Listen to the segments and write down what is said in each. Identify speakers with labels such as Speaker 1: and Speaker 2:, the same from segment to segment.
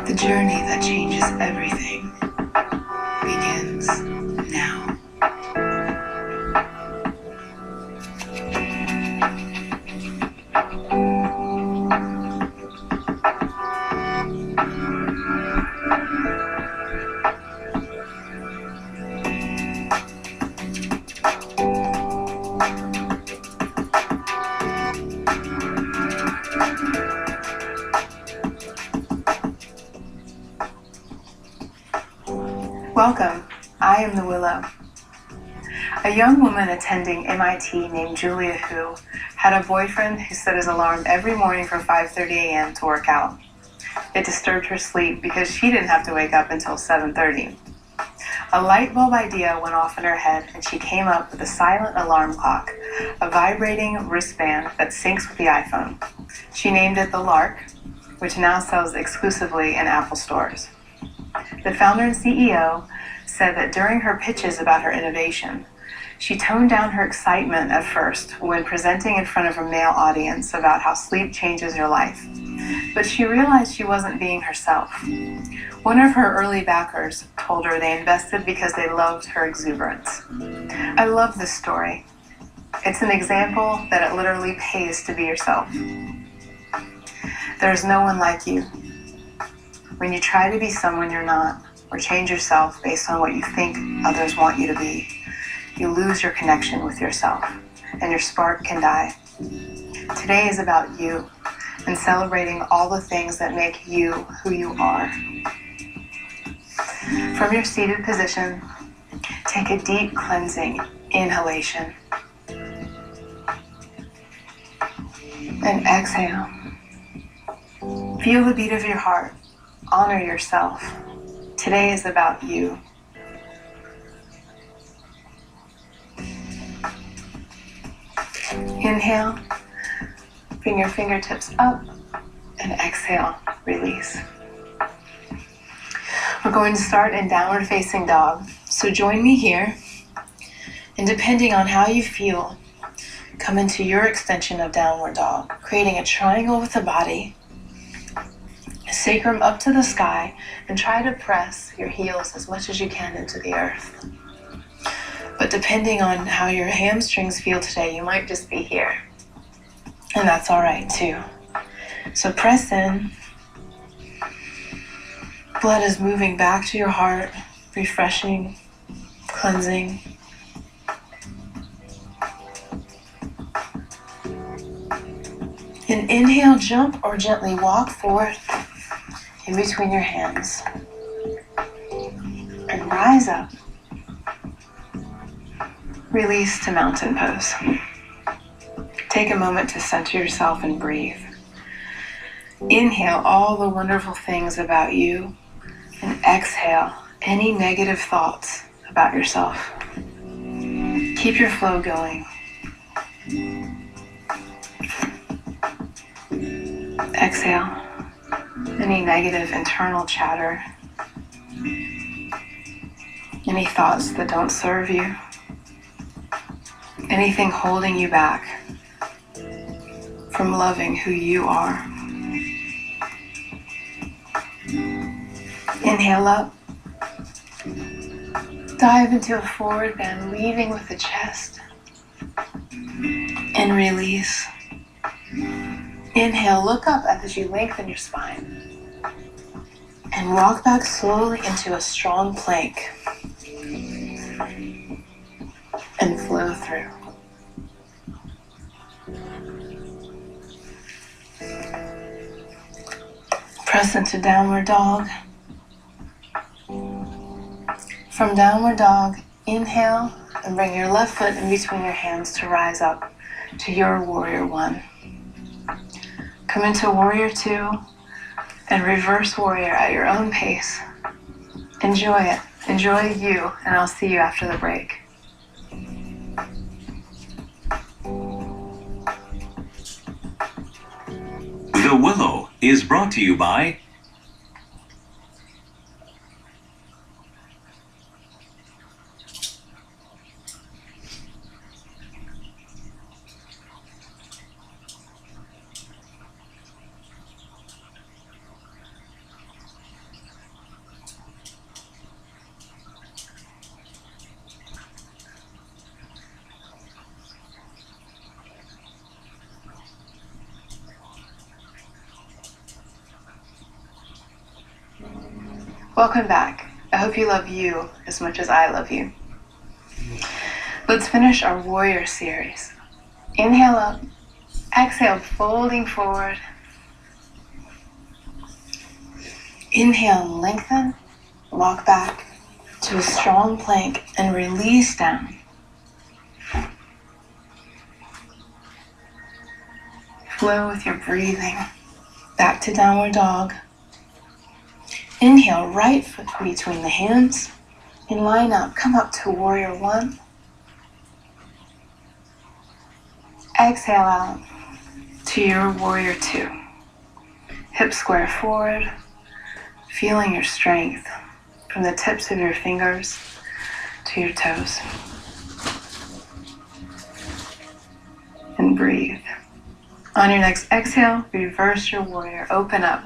Speaker 1: The journey that changes everything begins now. Welcome, I am the Willow. A young woman attending MIT named Julia Hu had a boyfriend who set his alarm every morning for 5:30 a.m. to work out. It disturbed her sleep because she didn't have to wake up until 7:30. A light bulb idea went off in her head and she came up with a silent alarm clock, a vibrating wristband that syncs with the iPhone. She named it the Lark, which now sells exclusively in Apple stores. The founder and CEO said that during her pitches about her innovation, she toned down her excitement at first when presenting in front of a male audience about how sleep changes your life. But she realized she wasn't being herself. One of her early backers told her they invested because they loved her exuberance. I love this story. It's an example that it literally pays to be yourself. There's no one like you. When you try to be someone you're not, or change yourself based on what you think others want you to be, you lose your connection with yourself, and your spark can die. Today is about you, and celebrating all the things that make you who you are. From your seated position, take a deep cleansing inhalation. And exhale. Feel the beat of your heart. Honor yourself. Today is about you. Inhale, bring your fingertips up, and exhale, release. We're going to start in downward facing dog. So join me here, and depending on how you feel, come into your extension of downward dog, creating a triangle with the body, sacrum up to the sky, and try to press your heels as much as you can into the earth. But depending on how your hamstrings feel today, you might just be here. And that's all right too. So press in. Blood is moving back to your heart, refreshing, cleansing. And inhale, jump or gently walk forward in between your hands. And rise up. Release to mountain pose. Take a moment to center yourself and breathe. Inhale all the wonderful things about you, and exhale any negative thoughts about yourself. Keep your flow going. Exhale any negative internal chatter, any thoughts that don't serve you, anything holding you back from loving who you are. Inhale up. Dive into a forward bend, leading with the chest. And release. Inhale, look up as you lengthen your spine. And walk back slowly into a strong plank. And flow through. Press into downward dog. From downward dog, inhale and bring your left foot in between your hands to rise up to your warrior one. Come into warrior two and reverse warrior at your own pace. Enjoy it. Enjoy you, and I'll see you after the break.
Speaker 2: The Willow is brought to you by
Speaker 1: Welcome back. I hope you love you as much as I love you. Let's finish our warrior series. Inhale up, exhale, folding forward. Inhale, lengthen, walk back to a strong plank and release down. Flow with your breathing. Back to downward dog. Inhale, right foot between the hands and line up. Come up to warrior one. Exhale out to your warrior two. Hips square forward, feeling your strength from the tips of your fingers to your toes. And breathe. On your next exhale, reverse your warrior, open up.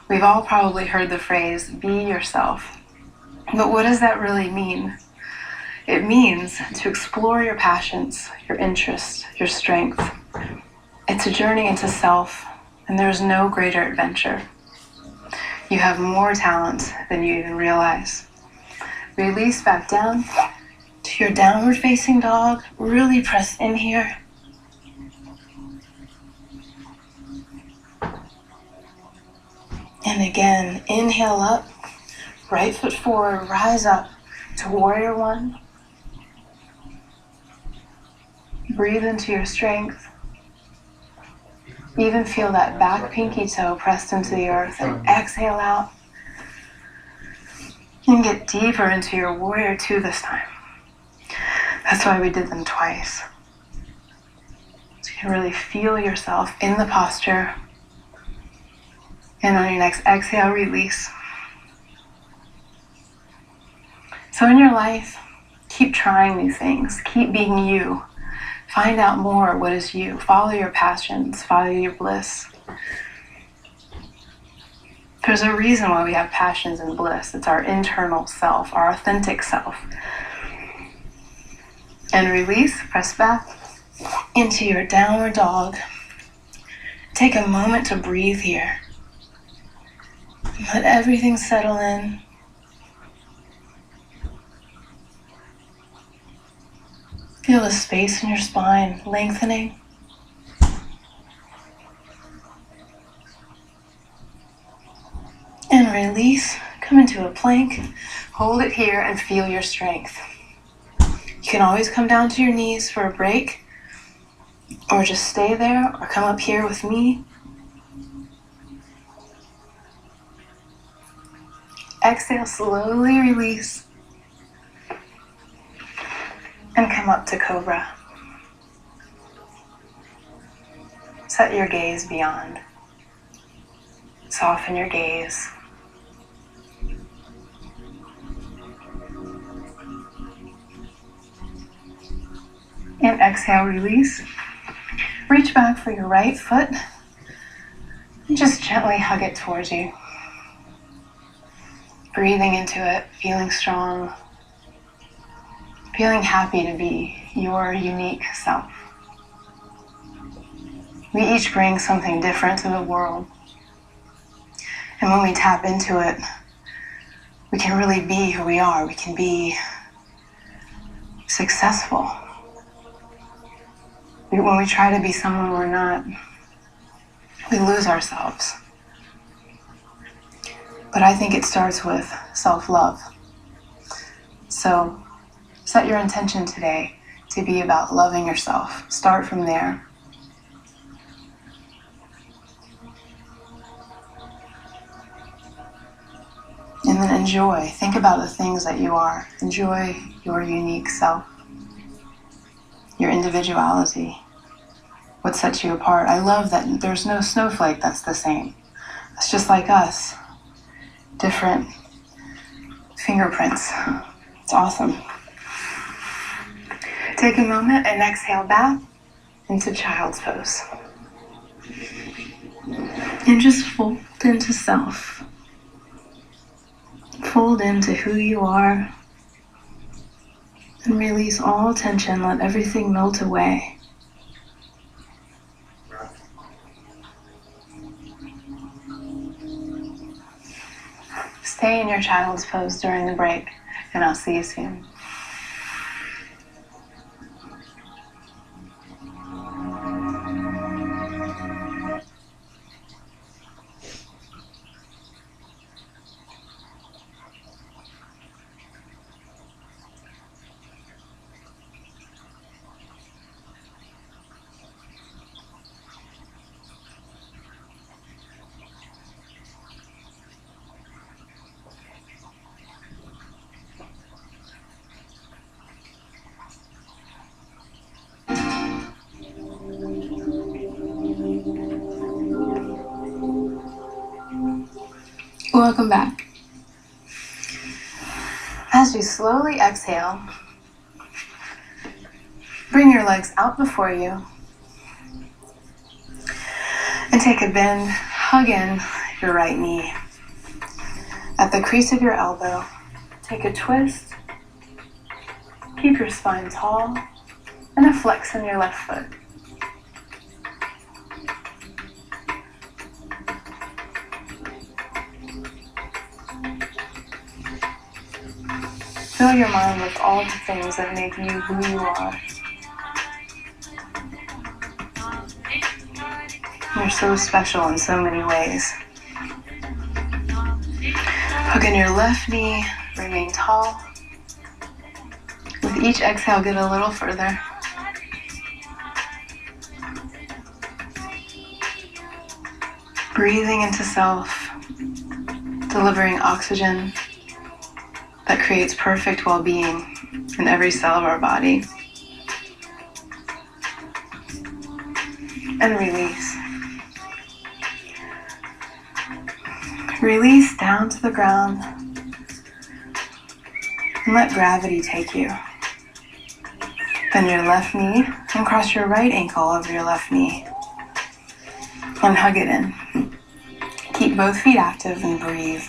Speaker 1: We've all probably heard the phrase, be yourself. But what does that really mean? It means to explore your passions, your interests, your strength. It's a journey into self, and there's no greater adventure. You have more talent than you even realize. Release back down to your downward facing dog. Really press in here. And again, inhale up, right foot forward, rise up to warrior one. Breathe into your strength. Even feel that back pinky toe pressed into the earth, and exhale out. And get deeper into your warrior two this time. That's why we did them twice. So you can really feel yourself in the posture. And on your next exhale, release. So in your life, keep trying new things. Keep being you. Find out more what is you. Follow your passions. Follow your bliss. There's a reason why we have passions and bliss. It's our internal self, our authentic self. And release. Press back into your downward dog. Take a moment to breathe here. Let everything settle in. Feel the space in your spine lengthening. And release. Come into a plank. Hold it here and feel your strength. You can always come down to your knees for a break, or just stay there, or come up here with me. Exhale, slowly release. And come up to cobra. Set your gaze beyond. Soften your gaze. And exhale, release. Reach back for your right foot. And just gently hug it towards you. Breathing into it, feeling strong. Feeling happy to be your unique self. We each bring something different to the world. And when we tap into it, we can really be who we are. We can be successful. When we try to be someone we're not, we lose ourselves. But I think it starts with self-love. So set your intention today to be about loving yourself. Start from there. And then enjoy. Think about the things that you are. Enjoy your unique self, your individuality, what sets you apart. I love that there's no snowflake that's the same. It's just like us. Different fingerprints. It's awesome. Take a moment and exhale back into child's pose. And just fold into self. Fold into who you are. And release all tension. Let everything melt away. Stay in your child's pose during the break, and I'll see you soon. Welcome back. As you slowly exhale, bring your legs out before you and take a bend, hug in your right knee. At the crease of your elbow, take a twist, keep your spine tall, and a flex in your left foot. Fill your mind with all the things that make you who you are. You're so special in so many ways. Hug in your left knee, remain tall. With each exhale, get a little further. Breathing into self, delivering oxygen that creates perfect well-being in every cell of our body. And release. Release down to the ground and let gravity take you. Bend your left knee and cross your right ankle over your left knee and hug it in. Keep both feet active and breathe.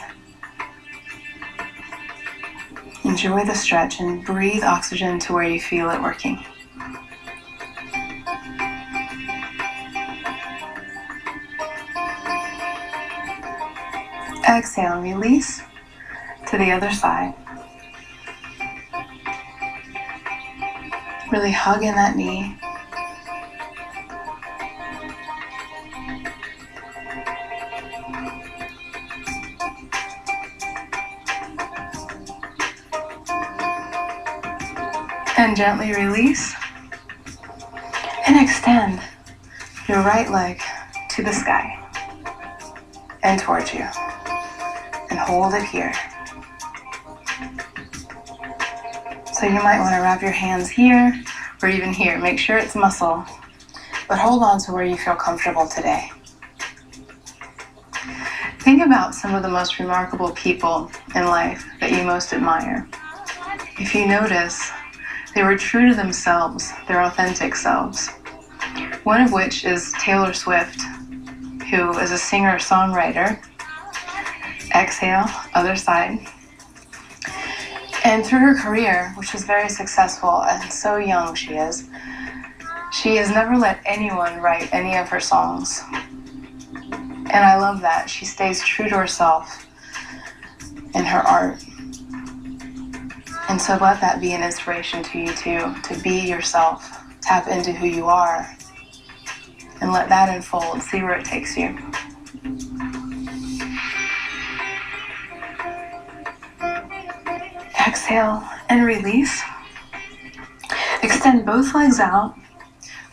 Speaker 1: Enjoy the stretch and breathe oxygen to where you feel it working. Exhale, release to the other side. Really hug in that knee. And gently release and extend your right leg to the sky and towards you. And hold it here. So you might want to wrap your hands here or even here. Make sure it's muscle, but hold on to where you feel comfortable today. Think about some of the most remarkable people in life that you most admire. If you notice, they were true to themselves, their authentic selves. One of which is Taylor Swift, who is a singer-songwriter. Exhale, other side. And through her career, which was very successful and so young she has never let anyone write any of her songs. And I love that. She stays true to herself in her art. And so let that be an inspiration to you too, to be yourself, tap into who you are, and let that unfold, see where it takes you. Exhale and release. Extend both legs out,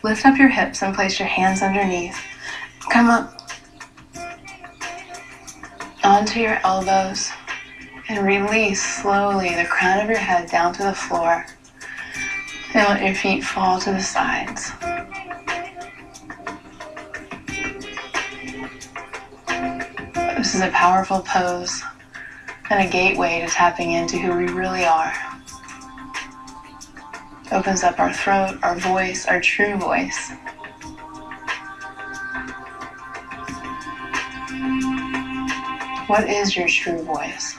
Speaker 1: lift up your hips and place your hands underneath. Come up onto your elbows. And release slowly the crown of your head down to the floor. And let your feet fall to the sides. This is a powerful pose and a gateway to tapping into who we really are. Opens up our throat, our voice, our true voice. What is your true voice?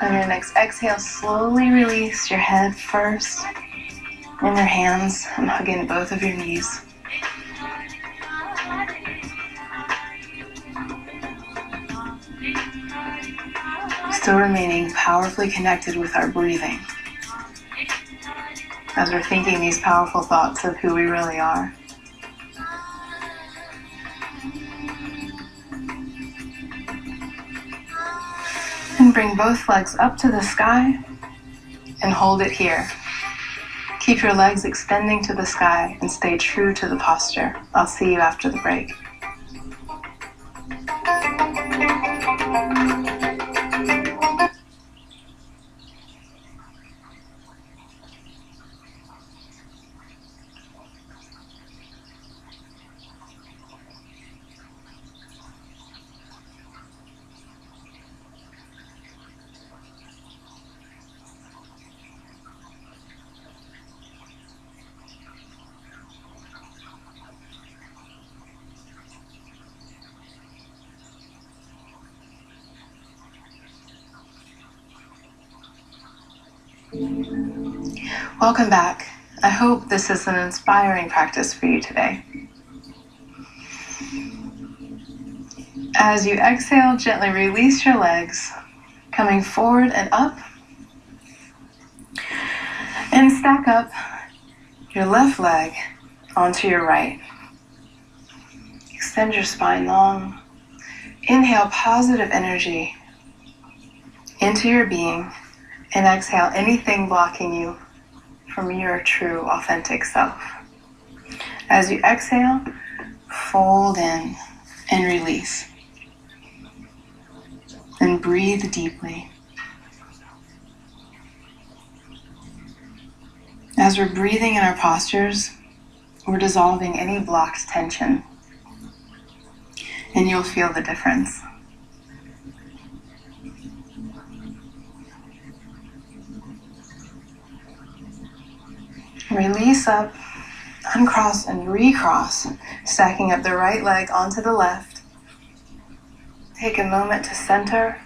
Speaker 1: On your next exhale, slowly release your head first and your hands and hug in both of your knees. still remaining powerfully connected with our breathing as we're thinking these powerful thoughts of who we really are. And bring both legs up to the sky and hold it here. Keep your legs extending to the sky and stay true to the posture. I'll see you after the break. Welcome back. I hope this is an inspiring practice for you today. As you exhale, gently release your legs, coming forward and up. And stack up your left leg onto your right. Extend your spine long. Inhale positive energy into your being, and exhale anything blocking you from your true, authentic self. As you exhale, fold in and release. And breathe deeply. As we're breathing in our postures, we're dissolving any blocked tension, and you'll feel the difference. Release up, uncross and recross, stacking up the right leg onto the left. Take a moment to center,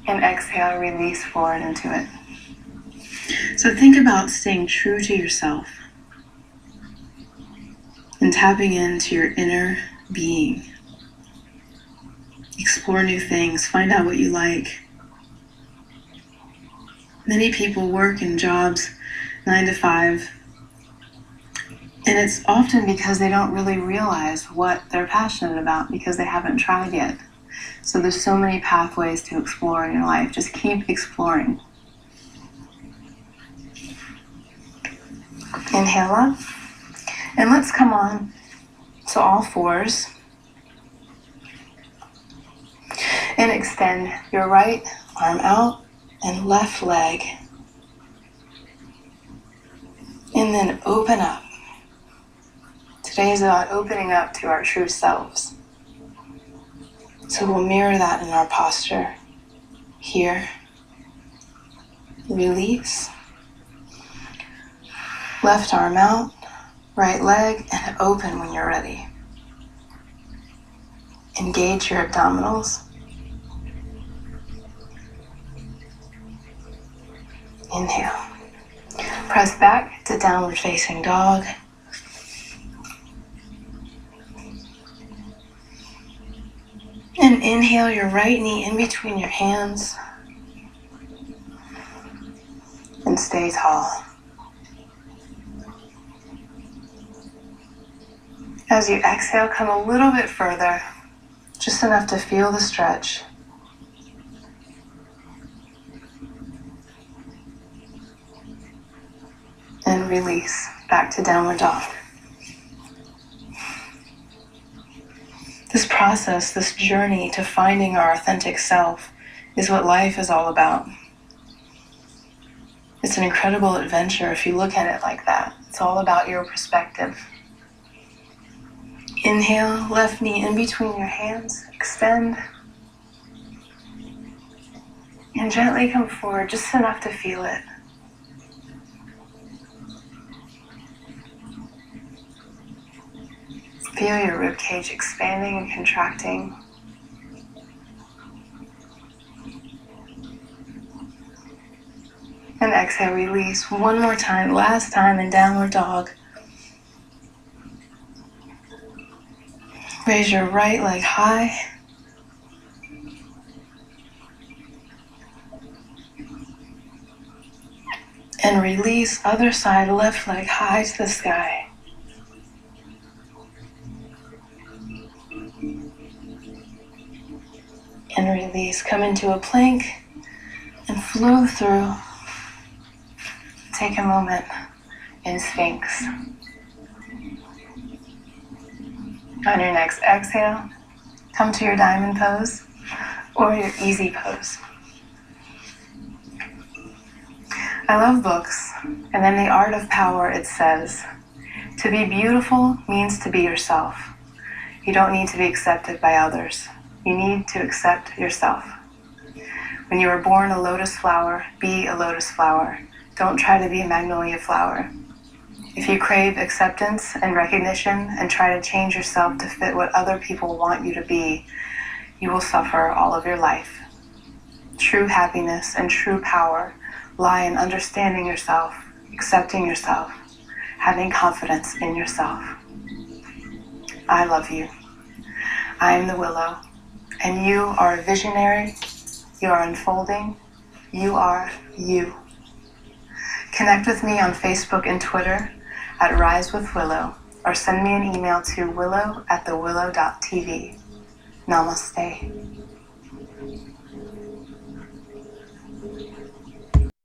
Speaker 1: and exhale, release forward into it. So think about staying true to yourself and tapping into your inner being. Explore new things, find out what you like. Many people work in jobs 9 to 5, and it's often because they don't really realize what they're passionate about because they haven't tried yet. So there's so many pathways to explore in your life. Just keep exploring. Inhale up, and let's come on to all fours and extend your right arm out and left leg. And then open up. Today is about opening up to our true selves. So we'll mirror that in our posture. Here. Release. Left arm out, right leg, and open when you're ready. Engage your abdominals. Inhale. Press back to downward facing dog. And inhale your right knee in between your hands. And stay tall. As you exhale, come a little bit further, just enough to feel the stretch. And release back to downward dog. This process, this journey to finding our authentic self is what life is all about. It's an incredible adventure if you look at it like that. It's all about your perspective. Inhale, left knee in between your hands, extend. And gently come forward, just enough to feel it. Feel your rib cage expanding and contracting. And exhale, release. One more time, last time in downward dog. Raise your right leg high. And release other side, left leg high to the sky. And release. Come into a plank and flow through. Take a moment in Sphinx. On your next exhale, come to your diamond pose or your easy pose. I love books, and in The Art of Power it says, to be beautiful means to be yourself. You don't need to be accepted by others. You need to accept yourself. When you were born a lotus flower, be a lotus flower. Don't try to be a magnolia flower. If you crave acceptance and recognition and try to change yourself to fit what other people want you to be, you will suffer all of your life. True happiness and true power lie in understanding yourself, accepting yourself, having confidence in yourself. I love you. I am the willow, and you are a visionary. You are unfolding. You are you. Connect with me on Facebook and Twitter at Rise with Willow, or send me an email to willow@thewillow.tv. Namaste.